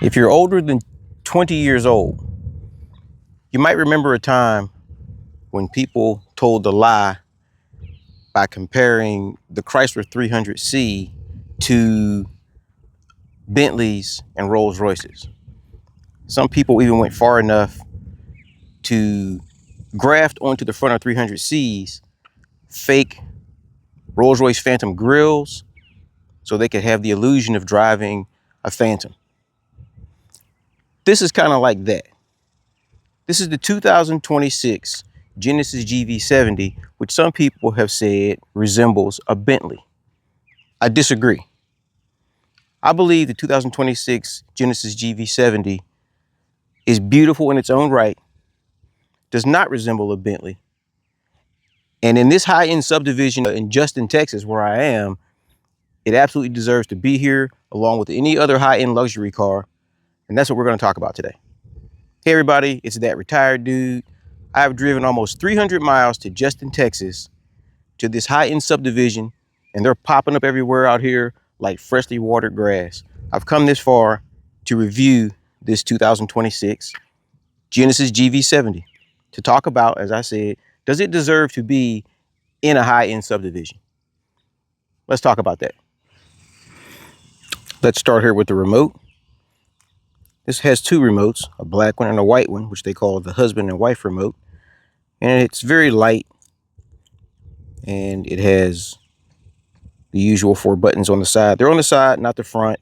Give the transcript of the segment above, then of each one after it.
If you're older than 20 years old, you might remember a time when people told the lie by comparing the Chrysler 300C to Bentleys and Rolls Royces. Some people even went far enough to graft onto the front of 300Cs fake Rolls Royce Phantom grills so they could have the illusion of driving a Phantom. This is kind of like that. This is the 2026 Genesis GV70, which some people have said resembles a Bentley. I disagree. I believe the 2026 Genesis GV70 is beautiful in its own right, does not resemble a Bentley. And in this high-end subdivision in Justin, Texas, where I am, it absolutely deserves to be here along with any other high-end luxury car. And that's what we're going to talk about today. Hey everybody, it's that retired dude. I've driven almost 300 miles to Justin, Texas to this high-end subdivision, and they're popping up everywhere out here like freshly watered grass. I've come this far to review this 2026 Genesis GV70 to talk about, as I said, does it deserve to be in a high-end subdivision? Let's talk about that. Let's start here with the remote. This has two remotes, a black one and a white one, which they call the husband and wife remote. And it's very light. And it has the usual 4 buttons on the side. They're on the side, not the front.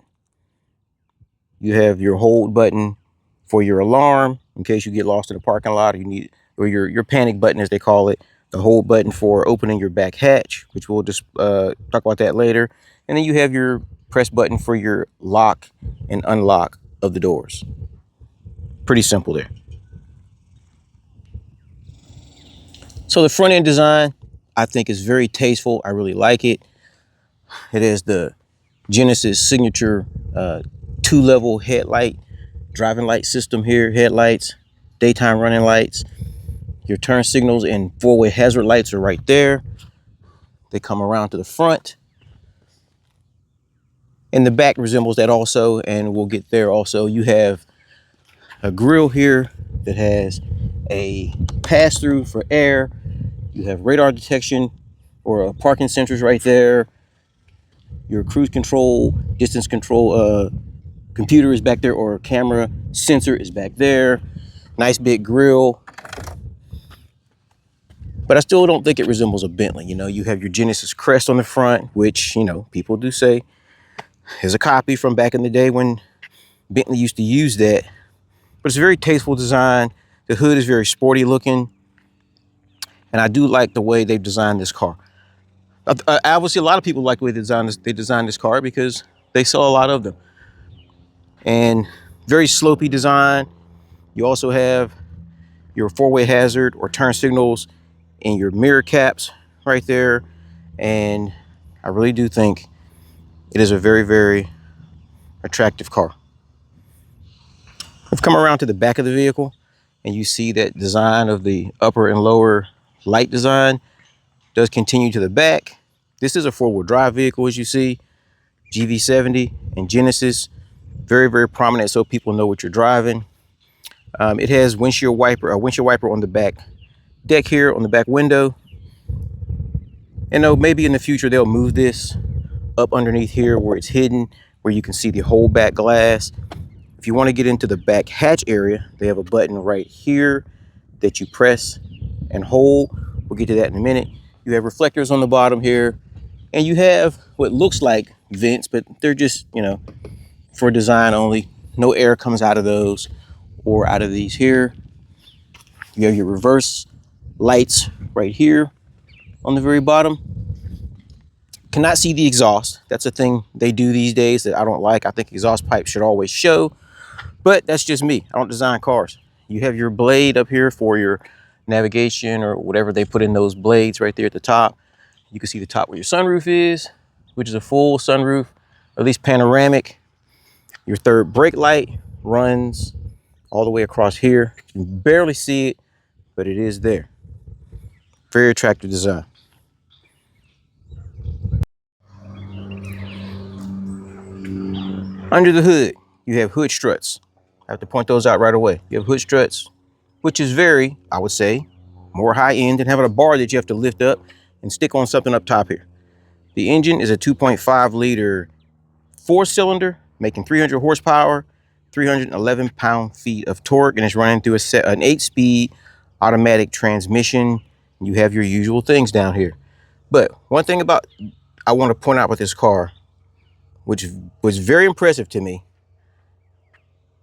You have your hold button for your alarm in case you get lost in the parking lot, or you need, or your panic button, as they call it. The hold button for opening your back hatch, which we'll just talk about that later. And then you have your press button for your lock and unlock of the doors. Pretty simple there. So the front end design, I think, is very tasteful. I really like it. It has the Genesis signature 2-level headlight, driving light system here, headlights, daytime running lights. Your turn signals and 4-way hazard lights are right there. They come around to the front. And the back resembles that also, and we'll get there also. You have a grille here that has a pass-through for air. You have radar detection or parking sensors right there. Your cruise control, distance control computer is back there, or camera sensor is back there. Nice big grille. But I still don't think it resembles a Bentley. You know, you have your Genesis crest on the front, which, you know, people do say is a copy from back in the day when Bentley used to use that. But it's a very tasteful design. The hood is very sporty looking. And I do like the way they've designed this car. Obviously, a lot of people like the way they designed this car because they sell a lot of them. And very slopey design. You also have your 4-way hazard or turn signals and your mirror caps right there. And I really do think it is a very, very attractive car. I've come around to the back of the vehicle, and you see that design of the upper and lower light design does continue to the back. This is a 4-wheel drive vehicle, as you see. GV70 and Genesis, very, very prominent, so people know what you're driving. It has a windshield wiper on the back deck here, on the back window. And maybe in the future they'll move this up underneath here where it's hidden, where you can see the whole back glass. If you want to get into the back hatch area, they have a button right here that you press and hold. We'll get to that in a minute. You have reflectors on the bottom here, and you have what looks like vents, but they're just, you know, for design only. No air comes out of those or out of these here. You have your reverse lights right here on the very bottom. Cannot see the exhaust. That's a thing they do these days that I don't like. I think exhaust pipes should always show, but that's just me. I don't design cars. You have your blade up here for your navigation or whatever they put in those blades right there at the top. You can see the top where your sunroof is, which is a full sunroof, or at least panoramic. Your third brake light runs all the way across here. You can barely see it, but it is there. Very attractive design. Under the hood, you have hood struts. I have to point those out right away. You have hood struts, which is very, I would say, more high end than having a bar that you have to lift up and stick on something up top here. The engine is a 2.5 liter 4-cylinder, making 300 horsepower, 311 pound-feet of torque, and it's running through an 8-speed automatic transmission. You have your usual things down here. But one thing I want to point out with this car, which was very impressive to me,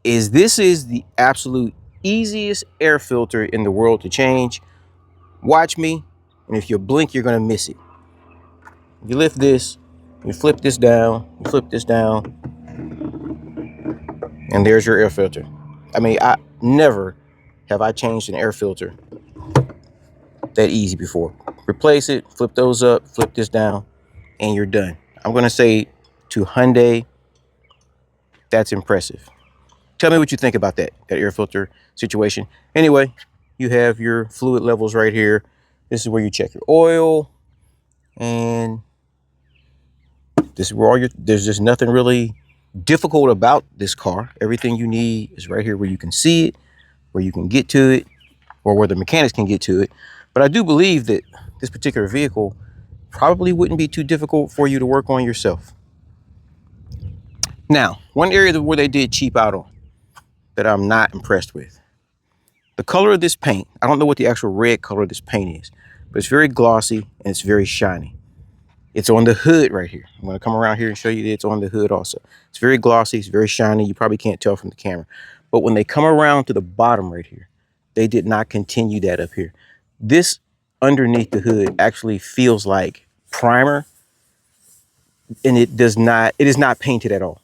is this is the absolute easiest air filter in the world to change. Watch me, and if you blink, you're gonna miss it. You lift this, you flip this down, and there's your air filter. I mean, I never have I changed an air filter that easy before. Replace it, flip those up, flip this down, and you're done. I'm gonna say to Hyundai, that's impressive. Tell me what you think about that air filter situation. Anyway, you have your fluid levels right here. This is where you check your oil, and this is where there's just nothing really difficult about this car. Everything you need is right here where you can see it, where you can get to it, or where the mechanics can get to it. But I do believe that this particular vehicle probably wouldn't be too difficult for you to work on yourself. Now, one area where they did cheap out on that I'm not impressed with. The color of this paint, I don't know what the actual red color of this paint is, but it's very glossy and it's very shiny. It's on the hood right here. I'm going to come around here and show you that it's on the hood also. It's very glossy, it's very shiny. You probably can't tell from the camera. But when they come around to the bottom right here, they did not continue that up here. This underneath the hood actually feels like primer, and it is not painted at all.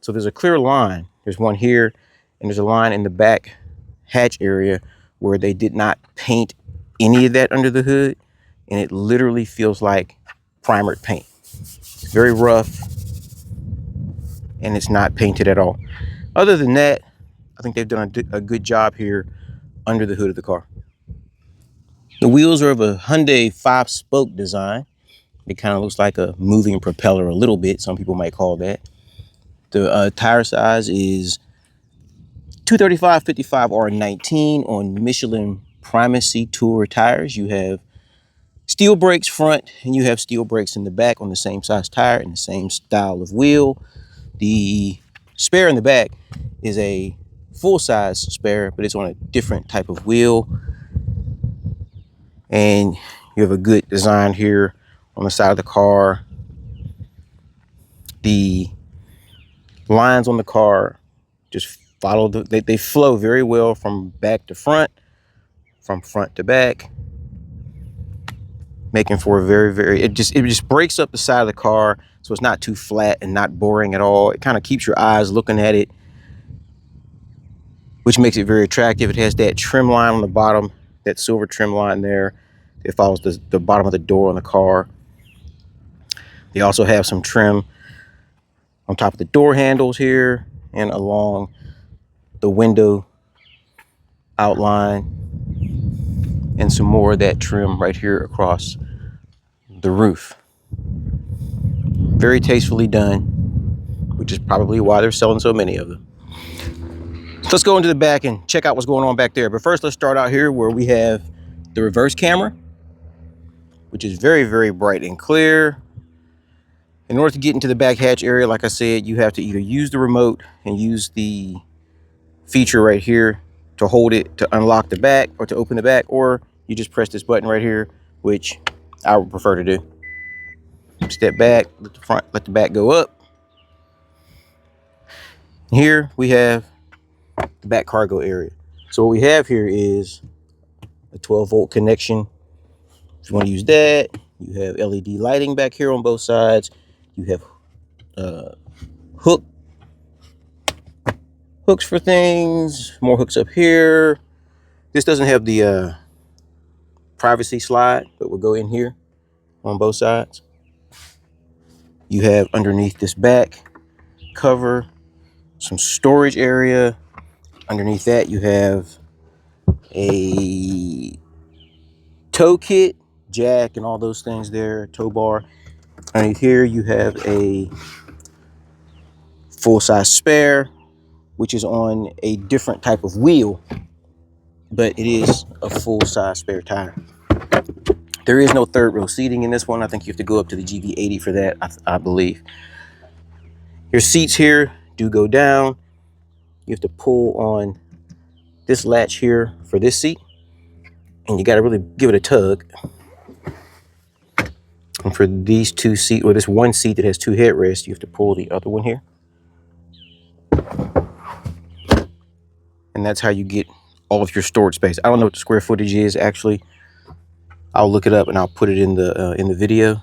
So there's a clear line. There's one here, and there's a line in the back hatch area where they did not paint any of that under the hood, and it literally feels like primered paint. It's very rough, and it's not painted at all. Other than that, I think they've done a good job here under the hood of the car. The wheels are of a Hyundai 5-spoke design. It kind of looks like a moving propeller a little bit, some people might call that. The tire size is 235/55 R19 on Michelin Primacy Tour tires. You have steel brakes front, and you have steel brakes in the back on the same size tire and the same style of wheel. The spare in the back is a full-size spare, but it's on a different type of wheel. And you have a good design here on the side of the car. The lines on the car just follow they flow very well from back to front, from front to back, making for a very it just breaks up the side of the car, so it's not too flat and not boring at all. It kind of keeps your eyes looking at it, which makes it very attractive. It has that trim line on the bottom, that silver trim line there. It follows the bottom of the door on the car. They also have some trim on top of the door handles here and along the window outline, and some more of that trim right here across the roof. Very tastefully done, which is probably why they're selling so many of them. So let's go into the back and check out what's going on back there. But first, let's start out here where we have the reverse camera, which is very bright and clear. In order to get into the back hatch area, like I said, you have to either use the remote and use the feature right here to hold it to unlock the back or to open the back, or you just press this button right here, which I would prefer to do. Step back, let the back go up. Here we have the back cargo area. So what we have here is a 12-volt connection. If you want to use that, you have LED lighting back here on both sides. You have hooks for things, more hooks up here. This doesn't have the privacy slide, but we'll go in here on both sides. You have underneath this back cover some storage area. Underneath that you have a tow kit, jack, and all those things there, tow bar. Underneath here you have a full-size spare. which is on a different type of wheel, but it is a full-size spare tire. There is no third row seating in this one. I think you have to go up to the GV80 for that, I believe. Your seats here do go down. You have to pull on this latch here for this seat, and you got to really give it a tug. And for these two seats, or this one seat that has two headrests, you have to pull the other one here. And that's how you get all of your storage space. I don't know what the square footage is actually. I'll look it up and I'll put it in the video.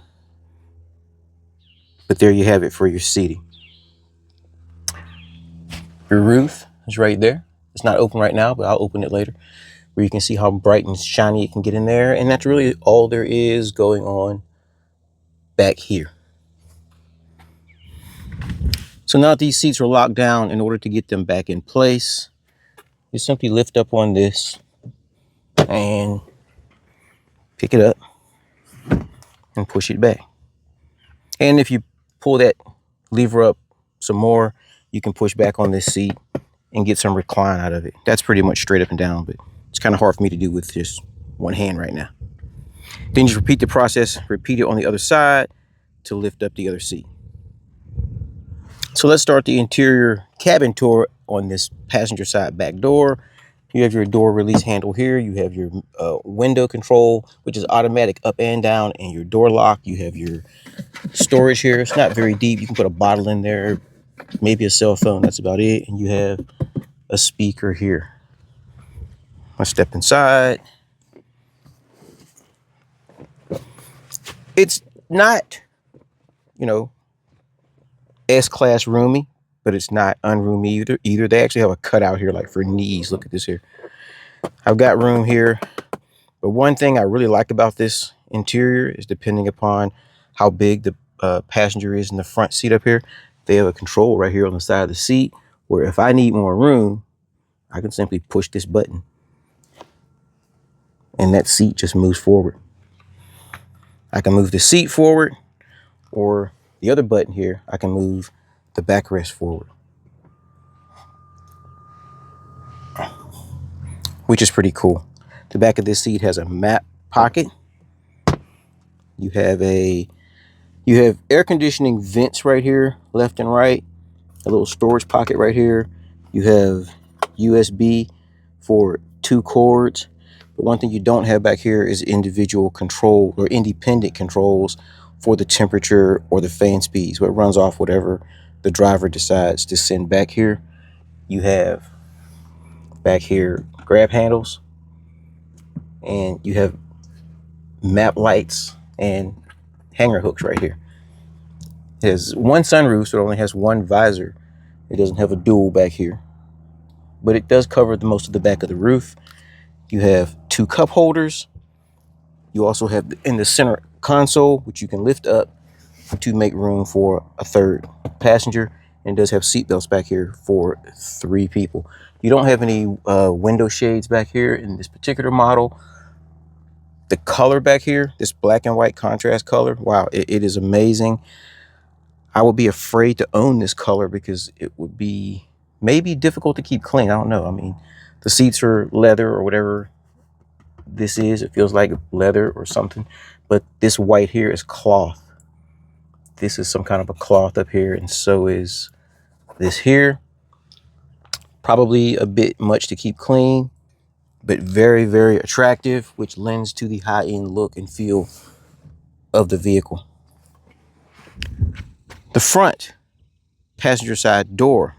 But there you have it for your seating. Your roof is right there. It's not open right now, but I'll open it later, where you can see how bright and shiny it can get in there. And that's really all there is going on back here. So now that these seats are locked down, in order to get them back in place, you simply lift up on this and pick it up and push it back. And if you pull that lever up some more, you can push back on this seat and get some recline out of it. That's pretty much straight up and down, but it's kind of hard for me to do with just one hand right now. Then just repeat the process, repeat it on the other side to lift up the other seat. So let's start the interior cabin tour on this passenger side back door. You have your door release handle here. You have your window control, which is automatic up and down, and your door lock. You have your storage here. It's not very deep. You can put a bottle in there, maybe a cell phone. That's about it. And you have a speaker here. I step inside. It's not, S-class roomy, but it's not unroomy either. They actually have a cutout here, like for knees. Look at this here. I've got room here. But one thing I really like about this interior is, depending upon how big the passenger is in the front seat up here, they have a control right here on the side of the seat, where if I need more room, I can simply push this button and that seat just moves forward. I can move the seat forward, or the other button here, I can move the backrest forward, which is pretty cool. The back of this seat has a map pocket. You have air conditioning vents right here, left and right, a little storage pocket right here. You have USB for 2 cords. But one thing you don't have back here is individual control or independent controls for the temperature or the fan speeds. So it runs off whatever the driver decides to send back here. You have back here grab handles, and you have map lights and hanger hooks right here. It has one sunroof, so it only has one visor. It doesn't have a dual back here, but it does cover the most of the back of the roof. You have 2 cup holders. You also have in the center console, which you can lift up to make room for a third passenger. And it does have seat belts back here for 3 people. You don't have any window shades back here in this particular model. The color back here, this black and white contrast color, wow, it is amazing. I would be afraid to own this color because it would be maybe difficult to keep clean. I don't know. I mean, the seats are leather or whatever this is. It feels like leather or something. But this white here is cloth. This is some kind of a cloth up here, and so is this here. Probably a bit much to keep clean, but very, very attractive, which lends to the high-end look and feel of the vehicle. The front passenger side door.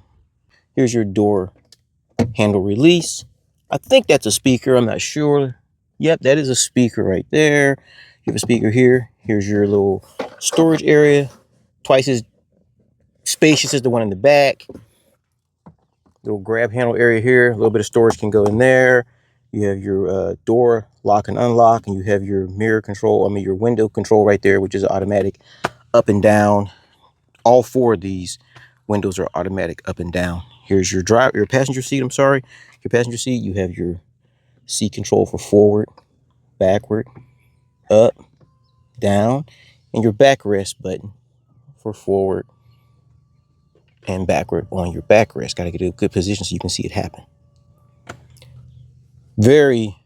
Here's your door handle release. I think that's a speaker. I'm not sure. Yep, that is a speaker right there. You have a speaker here. Here's your little storage area. Twice as spacious as the one in the back. Little grab handle area here. A little bit of storage can go in there. You have your door lock and unlock, and you have your mirror control. Your window control right there, which is automatic up and down. All 4 of these windows are automatic up and down. Here's your passenger seat. Your passenger seat. You have your seat control for forward, backward, up, down, and your backrest button for forward and backward on your backrest. Got to get a good position so you can see it happen. Very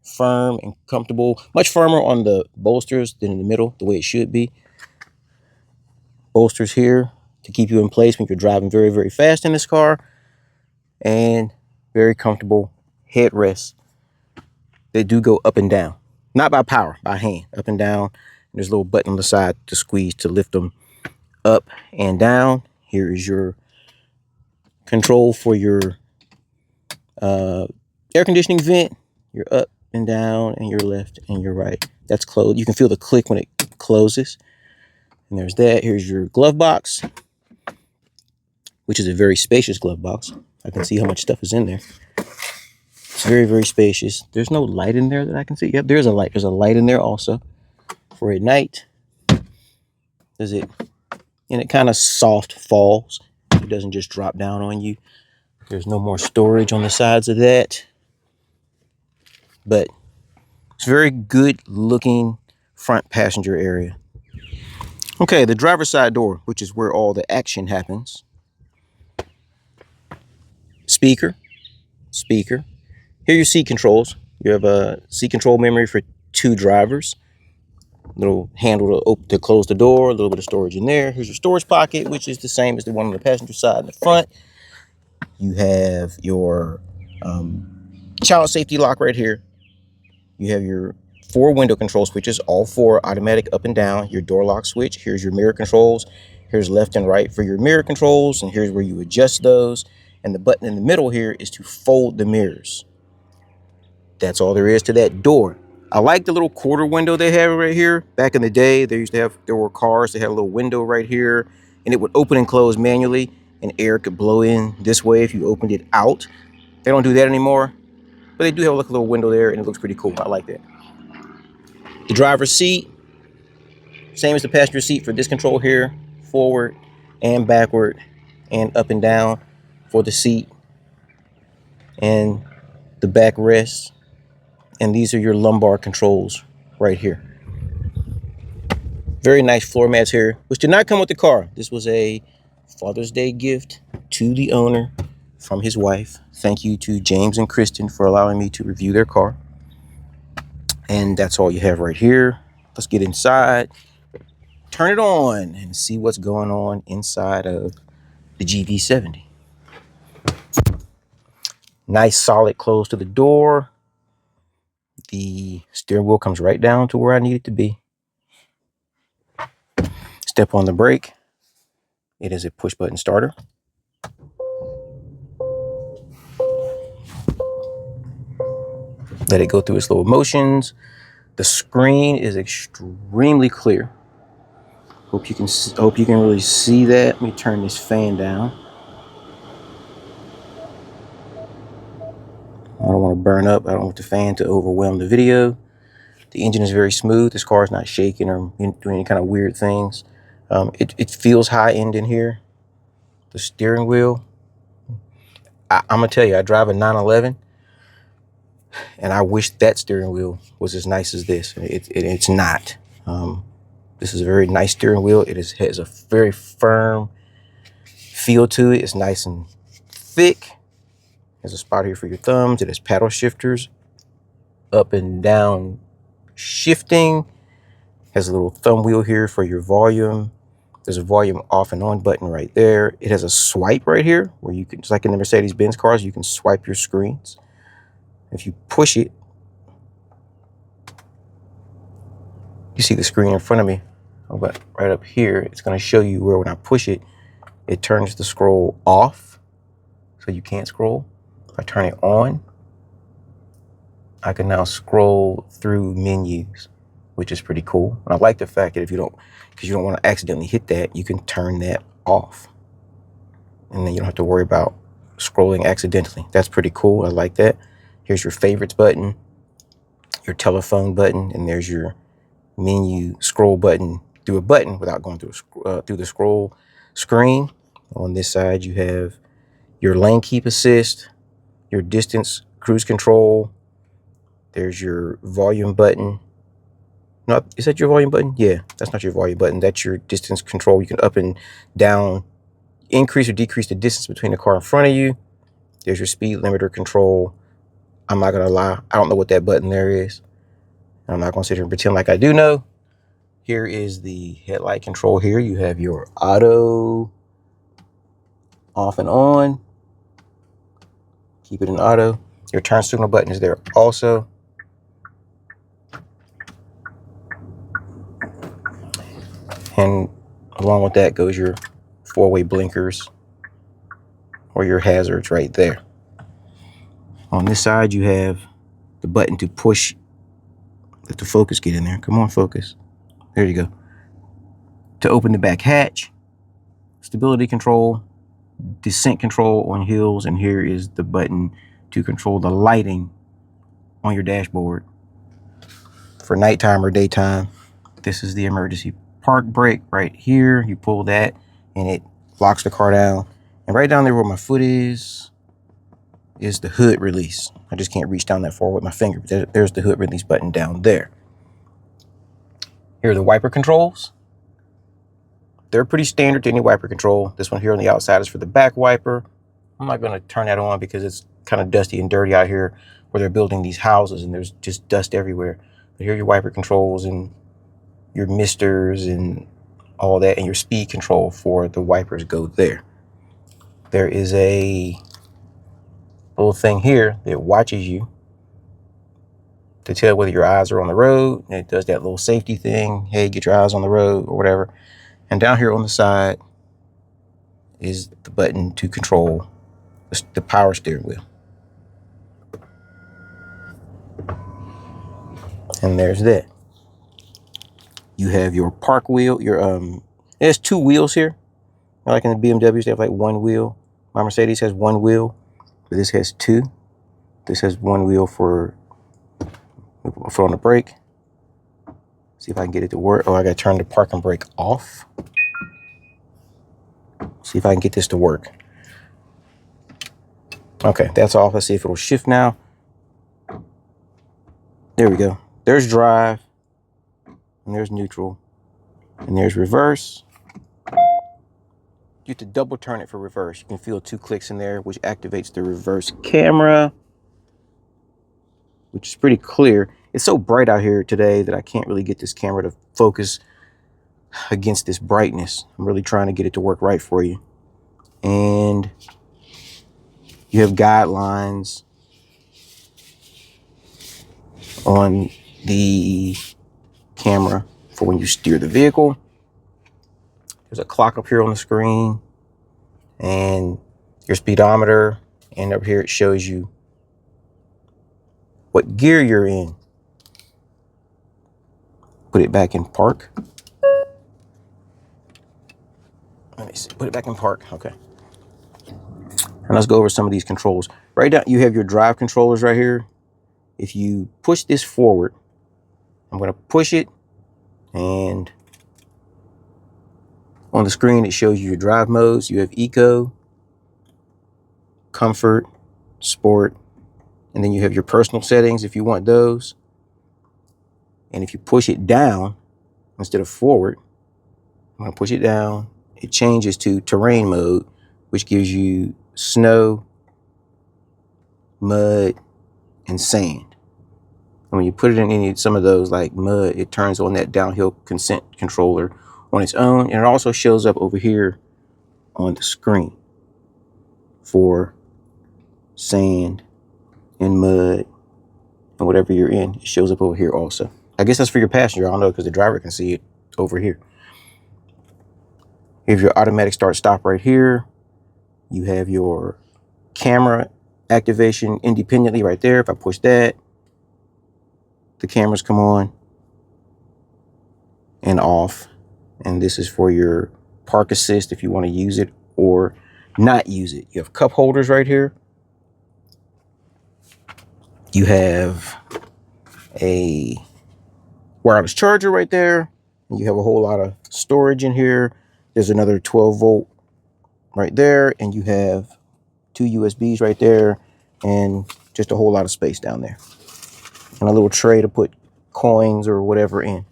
firm and comfortable. Much firmer on the bolsters than in the middle, the way it should be. Bolsters here to keep you in place when you're driving very, very fast in this car. And very comfortable headrests. They do go up and down. Not by power, by hand. Up and down. And there's a little button on the side to squeeze to lift them up and down. Here is your control for your air conditioning vent. Your up and down, and your left and your right. That's closed. You can feel the click when it closes. And there's that. Here's your glove box, which is a very spacious glove box. I can see how much stuff is in there. It's very, very spacious. There's no light in there that I can see. Yep, there's a light. There's a light in there also for at night. Does it? And it kind of soft falls. It doesn't just drop down on you. There's no more storage on the sides of that. But it's very good looking front passenger area. Okay, the driver's side door, which is where all the action happens. Speaker. Here are your seat controls. You have a seat control memory for 2 drivers. Little handle to close the door, a little bit of storage in there. Here's your storage pocket, which is the same as the one on the passenger side in the front. You have your child safety lock right here. You have your 4 window control switches, all 4 automatic up and down. Your door lock switch. Here's your mirror controls. Here's left and right for your mirror controls, and here's where you adjust those. And the button in the middle here is to fold the mirrors. That's all there is to that door. I like the little quarter window they have right here. Back in the day, there were cars that had a little window right here, and it would open and close manually, and air could blow in this way if you opened it out. They don't do that anymore, but they do have a little window there, and it looks pretty cool. I like that. The driver's seat, same as the passenger seat for this control here, forward and backward and up and down for the seat and the backrest. And these are your lumbar controls right here. Very nice floor mats here, which did not come with the car. This was a Father's Day gift to the owner from his wife. Thank you to James and Kristen for allowing me to review their car. And that's all you have right here. Let's get inside, turn it on, and see what's going on inside of the GV70. Nice solid close to the door. The steering wheel comes right down to where I need it to be. Step on the brake. It is a push button starter. Let it go through its little motions. The screen is extremely clear. Hope you can really see that. Let me turn this fan down. I don't want to burn up. I don't want the fan to overwhelm the video. The engine is very smooth. This car is not shaking or doing any kind of weird things. It feels high end in here. The steering wheel. I'm gonna tell you, I drive a 911, and I wish that steering wheel was as nice as this. It's not. This is a very nice steering wheel. It has a very firm feel to it. It's nice and thick. There's a spot here for your thumbs. It has paddle shifters, up and down shifting. Has a little thumb wheel here for your volume. There's a volume off and on button right there. It has a swipe right here where you can, just like in the Mercedes-Benz cars, you can swipe your screens. If you push it, you see the screen in front of me. But right up here, it's going to show you where when I push it, it turns the scroll off, so you can't scroll. If I turn it on, I can now scroll through menus, which is pretty cool. And I like the fact that because you don't want to accidentally hit that, you can turn that off. And then you don't have to worry about scrolling accidentally. That's pretty cool. I like that. Here's your favorites button, your telephone button, and there's your menu scroll button through a button without going through the scroll screen. On this side, you have your lane keep assist, your distance cruise control. There's your volume button. No, is that your volume button? Yeah, that's not your volume button. That's your distance control. You can up and down increase or decrease the distance between the car in front of you. There's your speed limiter control. I'm not gonna lie, I don't know what that button there is. I'm not gonna sit here and pretend like I do know. Here is the headlight control. Here you have your auto off and on. Keep it in auto. Your turn signal button is there also. And along with that goes your four-way blinkers or your hazards right there. On this side, you have the button to push. Let the focus get in there. Come on, focus. There you go. To open the back hatch, stability control, descent control on hills, and here is the button to control the lighting on your dashboard for nighttime or daytime. This is the emergency park brake right here. You pull that and it locks the car down. And right down there where my foot is the hood release. I just can't reach down that far with my finger. But there's the hood release button down there. Here are the wiper controls. They're pretty standard to any wiper control. This one here on the outside is for the back wiper. I'm not going to turn that on because it's kind of dusty and dirty out here where they're building these houses and there's just dust everywhere. But here are your wiper controls and your misters and all that, and your speed control for the wipers go there. There is a little thing here that watches you to tell whether your eyes are on the road. And it does that little safety thing. Hey, get your eyes on the road or whatever. And down here on the side is the button to control the power steering wheel. And there's that. You have your park wheel. There's two wheels here. Like in the BMWs, they have like one wheel. My Mercedes has one wheel, but this has two. This has one wheel for on the brake. See if I can get it to work. Oh, I gotta turn the parking brake off. See if I can get this to work. Okay, that's off. Let's see if it'll shift now. There we go. There's drive, and there's neutral, and there's reverse. You have to double turn it for reverse. You can feel 2 clicks in there, which activates the reverse camera, which is pretty clear. It's so bright out here today that I can't really get this camera to focus against this brightness. I'm really trying to get it to work right for you. And you have guidelines on the camera for when you steer the vehicle. There's a clock up here on the screen and your speedometer, and up here it shows you what gear you're in. Put it back in park. Let me see, put it back in park, okay. And let's go over some of these controls. Right now you have your drive controllers right here. If you push this forward, I'm gonna push it, and on the screen it shows you your drive modes. You have Eco, Comfort, Sport, and then you have your personal settings if you want those. And if you push it down instead of forward, I'm gonna push it down, it changes to terrain mode, which gives you snow, mud, and sand. And when you put it in some of those like mud, it turns on that downhill consent controller on its own. And it also shows up over here on the screen for sand and mud and whatever you're in. It shows up over here also. I guess that's for your passenger. I don't know, because the driver can see it over here. You have your automatic start stop right here. You have your camera activation independently right there. If I push that, the cameras come on and off. And this is for your park assist if you want to use it or not use it. You have cup holders right here. You have a wireless charger right there. You have a whole lot of storage in here. There's another 12-volt right there, and you have 2 USBs right there, and just a whole lot of space down there, and a little tray to put coins or whatever in.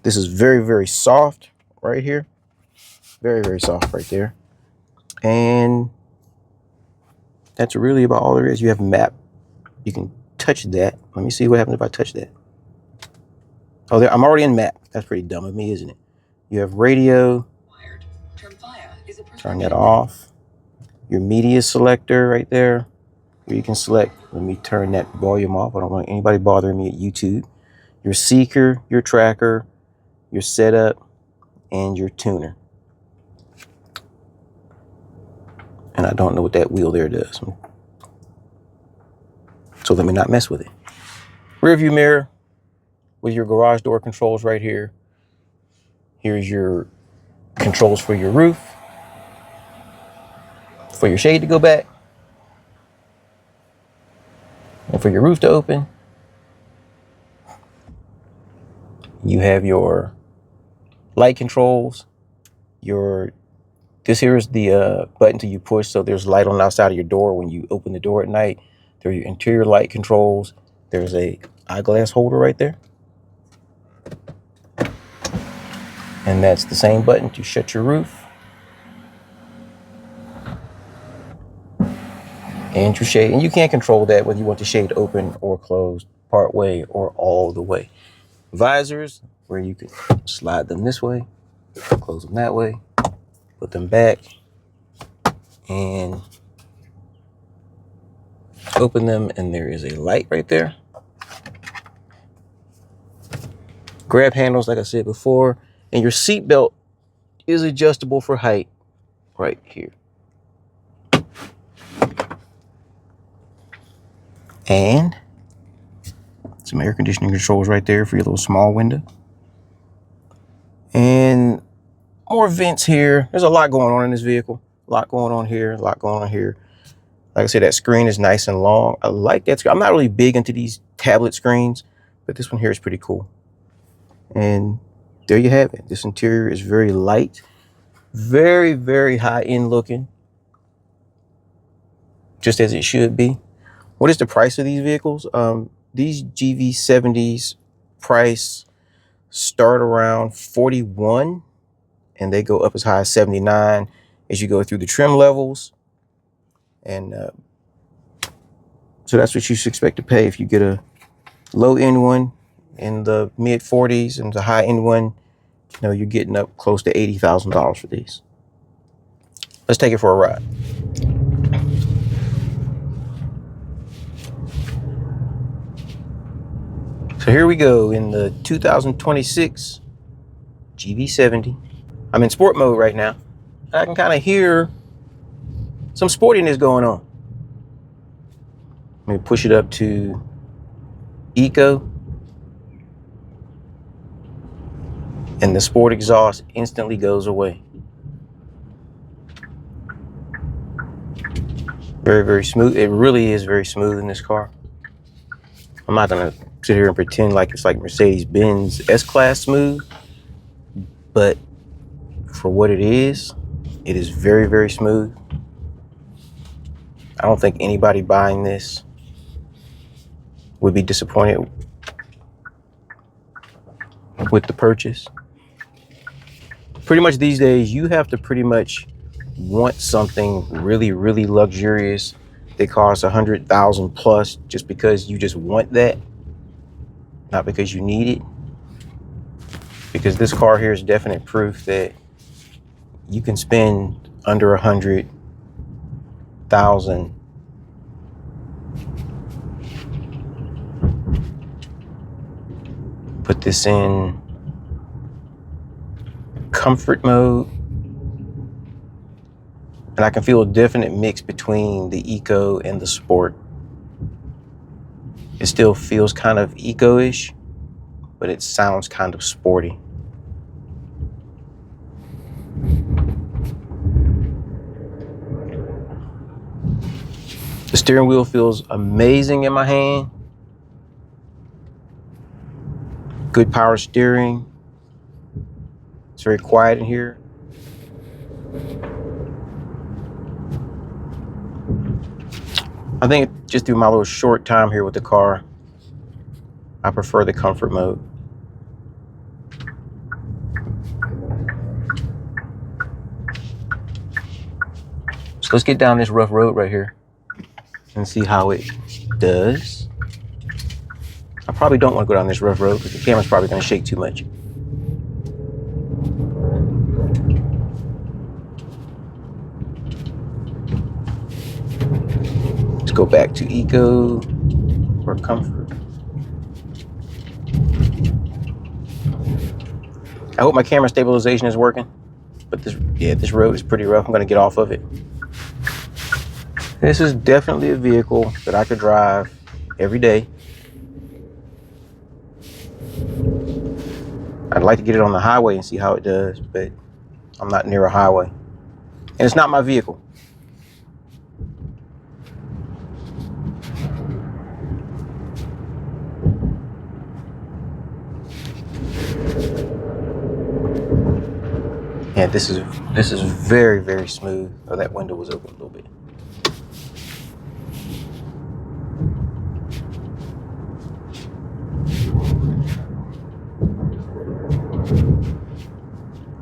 This is very, very soft right here. Very, very soft right there. And that's really about all there is. You have map. You can touch that. Let me see what happens if I touch that. Oh, there, I'm already in map. That's pretty dumb of me, isn't it? You have radio. Turn that off. Your media selector right there, where you can select. Let me turn that volume off. I don't want anybody bothering me at YouTube. Your seeker, your tracker, your setup, and your tuner. And I don't know what that wheel there does. So let me not mess with it. Rear view mirror with your garage door controls right here. Here's your controls for your roof, for your shade to go back, and for your roof to open. You have your light controls. This here is the button to you push, so there's light on the outside of your door when you open the door at night. There are your interior light controls. There's a eyeglass holder right there. And that's the same button to shut your roof. And your shade. And you can control that whether you want the shade open or closed, part way or all the way. Visors, where you can slide them this way, close them that way, put them back, and open them, and there is a light right there. Grab handles, like I said before, and your seat belt is adjustable for height right here. And some air conditioning controls right there for your little small window. And more vents here. There's a lot going on in this vehicle. A lot going on here, a lot going on here. Like I said, that screen is nice and long. I like that screen. I'm not really big into these tablet screens, but this one here is pretty cool. And there you have it. This interior is very light, very, very high-end looking, just as it should be. What is the price of these vehicles? These GV70s price start around 41, and they go up as high as 79 as you go through the trim levels. And so that's what you should expect to pay if you get a low-end one in the mid-40s and the high-end one. You know, you're getting up close to $80,000 for these. Let's take it for a ride. So here we go in the 2026 GV70. I'm in sport mode right now. I can kind of hear some sportiness going on. Let me push it up to Eco. And the sport exhaust instantly goes away. Very, very smooth. It really is very smooth in this car. I'm not gonna sit here and pretend like it's like Mercedes-Benz S-Class smooth, but for what it is very, very smooth. I don't think anybody buying this would be disappointed with the purchase. Pretty much these days, you have to pretty much want something really, really luxurious that costs 100,000 plus just because you just want that, not because you need it. Because this car here is definite proof that you can spend under 100,000 put this in comfort mode, and I can feel a definite mix between the Eco and the Sport. It still feels kind of Eco-ish, but it sounds kind of sporty. The steering wheel feels amazing in my hand. Good power steering. It's very quiet in here. I think just through my little short time here with the car, I prefer the comfort mode. let's get down this rough road right here and see how it does. I probably don't want to go down this rough road because the camera's probably going to shake too much. Let's go back to eco for comfort. I hope my camera stabilization is working, but this road is pretty rough. I'm going to get off of it. This is definitely a vehicle that I could drive every day. I'd like to get it on the highway and see how it does, but I'm not near a highway. And it's not my vehicle. Yeah, this is very, very smooth. Oh, that window was open a little bit.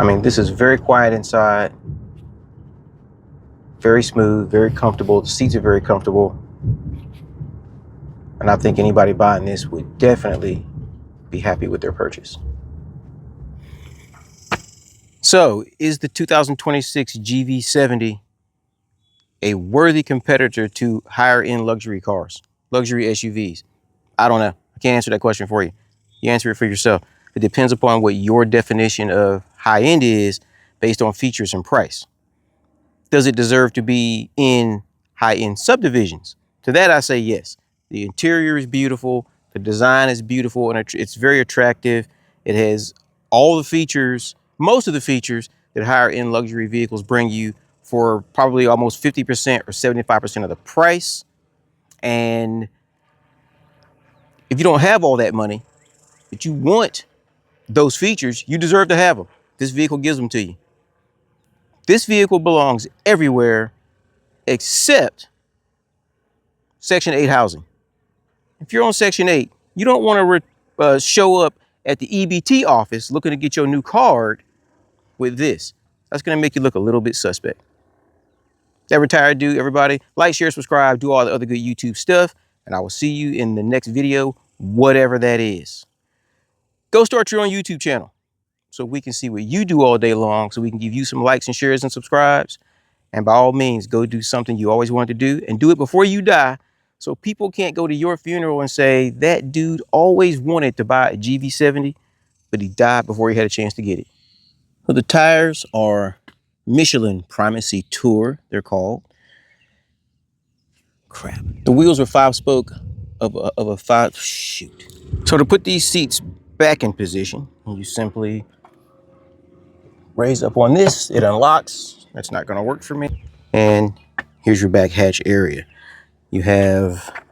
I mean, this is very quiet inside, very smooth, very comfortable. The seats are very comfortable. And I think anybody buying this would definitely be happy with their purchase. So, is the 2026 GV70 a worthy competitor to higher end luxury cars, luxury SUVs? I don't know. I can't answer that question for you. You answer it for yourself. It depends upon what your definition of high end is based on features and price. Does it deserve to be in high end subdivisions? To that, I say yes. The interior is beautiful. The design is beautiful, and it's very attractive. It has all the features, most of the features that higher end luxury vehicles bring you for probably almost 50% or 75% of the price. And if you don't have all that money, but you want those features, you deserve to have them. This vehicle gives them to you. This vehicle belongs everywhere except Section 8 housing. If you're on Section 8, you don't want to show up at the EBT office looking to get your new card with this. That's going to make you look a little bit suspect. That retired dude, everybody, like, share, subscribe, do all the other good YouTube stuff, and I will see you in the next video, whatever that is. Go start your own YouTube channel so we can see what you do all day long, so we can give you some likes and shares and subscribes. And by all means, go do something you always wanted to do, and do it before you die, so people can't go to your funeral and say, that dude always wanted to buy a GV70, but he died before he had a chance to get it. So the tires are Michelin Primacy Tour, they're called. Crap. The wheels are 5-spoke of a 5, shoot. So to put these seats back in position, you simply raise up on this, it unlocks. That's not gonna work for me. And here's your back hatch area. You have